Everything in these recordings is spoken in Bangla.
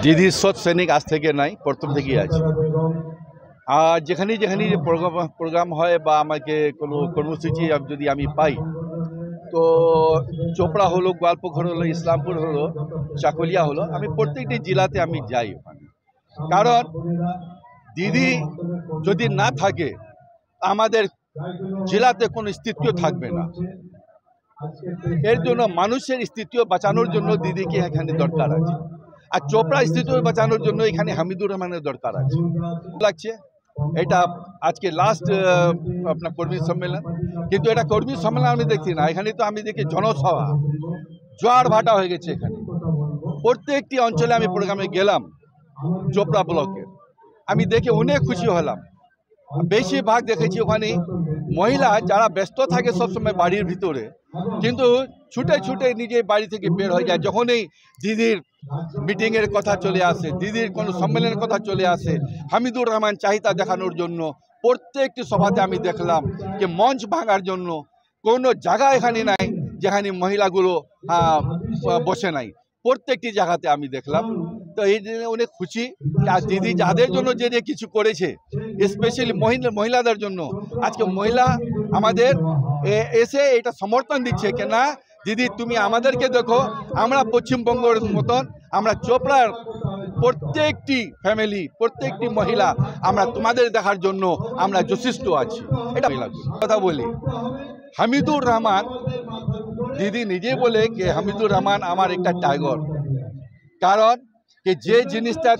দিদির সৎ সৈনিক আজ থেকে নাই, প্রথম থেকেই আছে। আর যেখানে যেখানে প্রোগ্রাম হয় বা আমাকে কোনো কর্মসূচি যদি আমি পাই, তো চোপড়া হলো, গোয়ালপুর হলো, ইসলামপুর হলো, চাকুলিয়া হলো, আমি প্রত্যেকটি জেলাতে আমি যাই ওখানে। কারণ দিদি যদি না থাকে আমাদের জেলাতে কোনো অস্তিত্ব থাকবে না। এর জন্য মানুষের অস্তিত্ব বাঁচানোর জন্য দিদিকে এখানে দরকার আছে। আর চোপড়া অস্তিত্ব বাঁচানোর জন্য এখানে হামিদুর রহমানের দরকার আছে। লাগছে এটা আজকে লাস্ট আপনার কর্মী সম্মেলন, কিন্তু এটা কর্মী সম্মেলন আমি দেখছি না, এখানে তো আমি দেখি জনসভা, জোয়ার ভাটা হয়ে গেছে এখানে। প্রত্যেকটি অঞ্চলে আমি প্রোগ্রামে গেলাম, চোপড়া ব্লকের, আমি দেখে অনেক খুশি হলাম। বেশিরভাগ দেখেছি ওখানে মহিলা যারা ব্যস্ত থাকে সবসময় বাড়ির ভিতরে, কিন্তু ছুটে ছুটে নিজে বাড়ি থেকে বের হয়ে যায় যখনই দিদির মিটিংয়ের কথা চলে আসে, দিদির কোনো সম্মেলনের কথা চলে আসে, হামিদুর রহমান চাহিদা দেখানোর জন্য প্রত্যেকটি সভাতে আমি দেখলাম যে মঞ্চ ভাঙার জন্য কোনো জায়গা এখানে নাই যেখানে মহিলাগুলো বসে নাই, প্রত্যেকটি জায়গাতে আমি দেখলাম। তো এই জন্য অনেক খুশি। আর দিদি যাদের জন্য যে যে কিছু করেছে, স্পেশালি মহিলাদের জন্য, আজকে মহিলা আমাদের এসে এটা সমর্থন দিচ্ছে যে না দিদি তুমি আমাদেরকে দেখো, আমরা পশ্চিমবঙ্গের মতন আমরা চোপড়ার প্রত্যেকটি ফ্যামিলি, প্রত্যেকটি মহিলা আমরা তোমাদের দেখার জন্য আমরা যথেষ্ট আছি। এটা কথা বলি, হামিদুর রহমান দিদি নিজে বলে যে হামিদুর রহমান আমার একটা টাইগার। কারণ যে জিনিসটা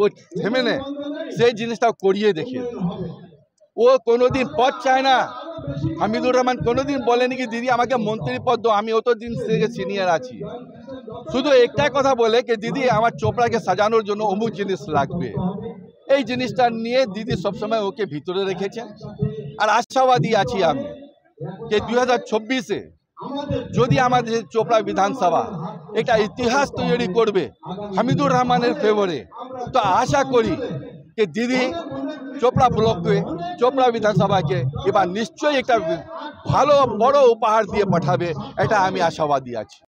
ও থেমে নেয় সেই জিনিসটা করিয়ে দেখে। ও কোনোদিন পদ চায় না। হামিদুর রহমান কোনোদিন বলেনি কি দিদি আমাকে মন্ত্রী পদ দাও, আমি অতদিন থেকে সিনিয়র আছি। শুধু একটাই কথা বলে যে দিদি আমার চোপড়াকে সাজানোর জন্য অমুক জিনিস লাগবে। এই জিনিসটা নিয়ে দিদি সবসময় ওকে ভিতরে রেখেছেন। আর আশাবাদী আছি আমি যে 2024-এ যদি আমাদের চোপড়া বিধানসভা একটা ইতিহাস তৈরি করবে হামিদুর রহমানের ফেভারে, তো আশা করি যে দিদি চোপড়া ব্লককে, চোপড়া বিধানসভাকে এবার নিশ্চয়ই একটা ভালো বড় উপহার দিয়ে পাঠাবে, এটা আমি আশাবাদী আছি।